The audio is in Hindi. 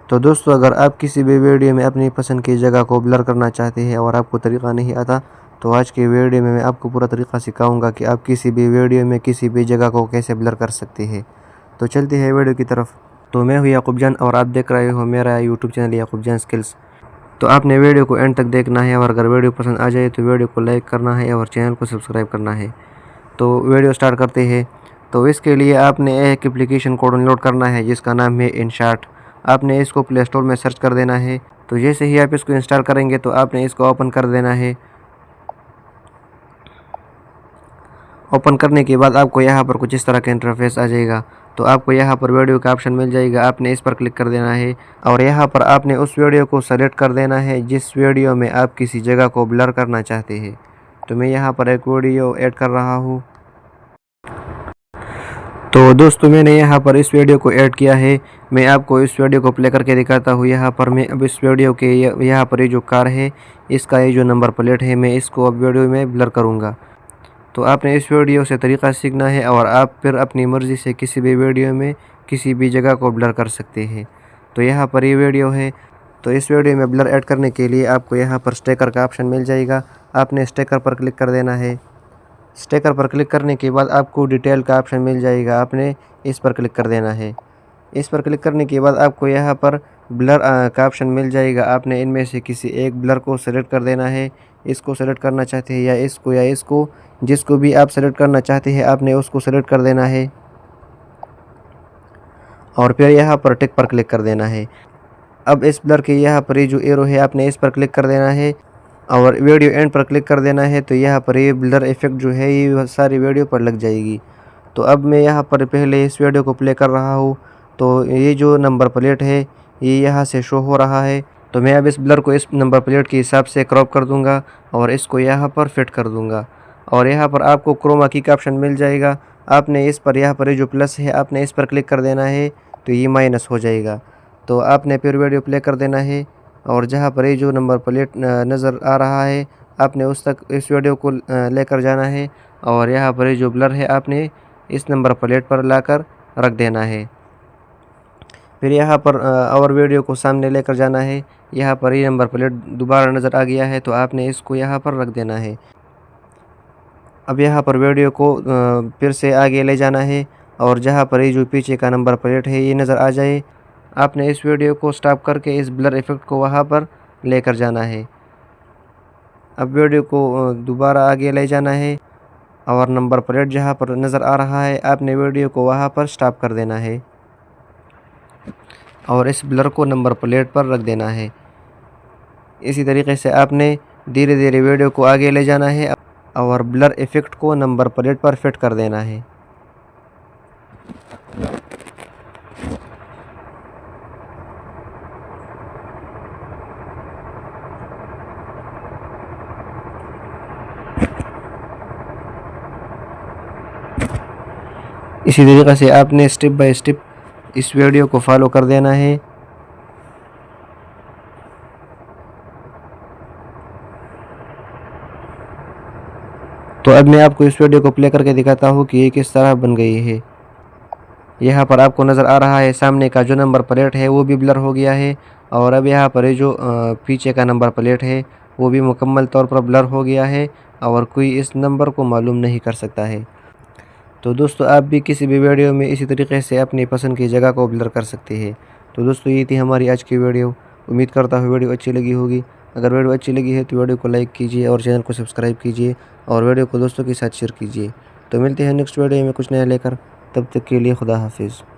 तो दोस्तों, अगर आप किसी भी वीडियो में अपनी पसंद की जगह को ब्लर करना चाहते हैं और आपको तरीका नहीं आता, तो आज की वीडियो में मैं आपको पूरा तरीका सिखाऊंगा कि आप किसी भी वीडियो में किसी भी जगह को कैसे ब्लर कर सकते हैं। तो चलते हैं वीडियो की तरफ। तो मैं हूँ याकूब जान और आप देख रहे हो मेरा यूट्यूब चैनल याकूब जान स्किल्स। तो आपने वीडियो को एंड तक देखना है और अगर वीडियो पसंद आ जाए तो वीडियो को लाइक करना है और चैनल को सब्सक्राइब करना है। तो वीडियो स्टार्ट करते हैं। तो इसके लिए आपने एक एप्लीकेशन को डाउनलोड करना है जिसका नाम है इनशार्ट। आपने इसको प्ले स्टोर में सर्च कर देना है। तो जैसे ही आप इसको इंस्टॉल करेंगे तो आपने इसको ओपन कर देना है। ओपन करने के बाद आपको यहाँ पर कुछ इस तरह का इंटरफेस आ जाएगा। तो आपको यहाँ पर वीडियो का ऑप्शन मिल जाएगा, आपने इस पर क्लिक कर देना है और यहाँ पर आपने उस वीडियो को सेलेक्ट कर देना है जिस वीडियो में आप किसी जगह को ब्लर करना चाहते हैं। तो मैं यहाँ पर एक वीडियो ऐड कर रहा हूँ। तो दोस्तों, मैंने यहाँ पर इस वीडियो को ऐड किया है। मैं आपको इस वीडियो को प्ले करके दिखाता हूँ। यहाँ पर मैं अब इस वीडियो के यहाँ पर ये जो कार है, इसका ये जो नंबर प्लेट है, मैं इसको अब वीडियो में ब्लर करूँगा। तो आपने इस वीडियो से तरीका सीखना है और आप फिर अपनी मर्ज़ी से किसी भी वीडियो में किसी भी जगह को ब्लर कर सकते हैं। तो यहाँ पर ये वीडियो है। तो इस वीडियो में ब्लर ऐड करने के लिए आपको यहाँ पर स्टिकर का ऑप्शन मिल जाएगा। आपने स्टिकर पर क्लिक कर देना है। स्टिकर पर क्लिक करने के बाद आपको डिटेल का ऑप्शन मिल जाएगा, आपने इस पर क्लिक कर देना है। इस पर क्लिक करने के बाद आपको यहाँ पर ब्लर का ऑप्शन मिल जाएगा। आपने इनमें से किसी एक ब्लर को सेलेक्ट कर देना है। इसको सेलेक्ट करना चाहते हैं या इसको जिसको भी आप सेलेक्ट करना चाहते हैं आपने उसको सेलेक्ट कर देना है और फिर यहाँ पर टिक पर क्लिक कर देना है। अब इस ब्लर के यहाँ पर ये जो एरो है आपने इस पर क्लिक कर देना है और वीडियो एंड पर क्लिक कर देना है। तो यहाँ पर ये ब्लर इफेक्ट जो है ये सारी वीडियो पर लग जाएगी। तो अब मैं यहाँ पर पहले इस वीडियो को प्ले कर रहा हूँ। तो ये जो नंबर प्लेट है ये यहाँ से शो हो रहा है। तो मैं अब इस ब्लर को इस नंबर प्लेट के हिसाब से क्रॉप कर दूँगा और इसको यहाँ पर फिट कर दूँगा। और यहाँ पर आपको क्रोमा की का ऑप्शन मिल जाएगा। आपने इस पर यहाँ पर ये जो प्लस है आपने इस पर क्लिक कर देना है, तो ये माइनस हो जाएगा। तो आपने फिर वीडियो प्ले कर देना है और जहाँ पर ये जो नंबर प्लेट नज़र आ रहा है आपने उस तक इस वीडियो को लेकर जाना है और यहाँ पर ये जो ब्लर है आपने इस नंबर प्लेट पर लाकर रख देना है। फिर यहाँ पर और वीडियो को सामने लेकर जाना है। यहाँ पर ये नंबर प्लेट दोबारा नज़र आ गया है तो आपने इसको यहाँ पर रख देना है। अब यहाँ पर वीडियो को फिर से आगे ले जाना है और जहाँ पर ये जो पीछे का नंबर प्लेट है ये नज़र आ जाए, आपने इस वीडियो को स्टॉप करके इस ब्लर इफेक्ट को वहाँ पर लेकर जाना है। अब वीडियो को दोबारा आगे ले जाना है और नंबर प्लेट जहाँ पर नज़र आ रहा है आपने वीडियो को वहाँ पर स्टॉप कर देना है और इस ब्लर को नंबर प्लेट पर रख देना है। इसी तरीके से आपने धीरे धीरे वीडियो को आगे ले जाना है और ब्लर इफेक्ट को नंबर प्लेट पर फिट कर देना है। इसी तरीके से आपने स्टेप बाय स्टेप इस वीडियो को फॉलो कर देना है। तो अब मैं आपको इस वीडियो को प्ले करके दिखाता हूँ कि ये किस तरह बन गई है। यहाँ पर आपको नज़र आ रहा है सामने का जो नंबर प्लेट है वो भी ब्लर हो गया है और अब यहाँ पर ये जो पीछे का नंबर प्लेट है वो भी मुकम्मल तौर पर ब्लर हो गया है और कोई इस नंबर को मालूम नहीं कर सकता है। तो दोस्तों, आप भी किसी भी वीडियो में इसी तरीके से अपनी पसंद की जगह को ब्लर कर सकते हैं। तो दोस्तों, ये थी हमारी आज की वीडियो। उम्मीद करता हूँ वीडियो अच्छी लगी होगी। अगर वीडियो अच्छी लगी है तो वीडियो को लाइक कीजिए और चैनल को सब्सक्राइब कीजिए और वीडियो को दोस्तों के साथ शेयर कीजिए। तो मिलते हैं नेक्स्ट वीडियो में कुछ नया लेकर। तब तक के लिए खुदा हाफिज़।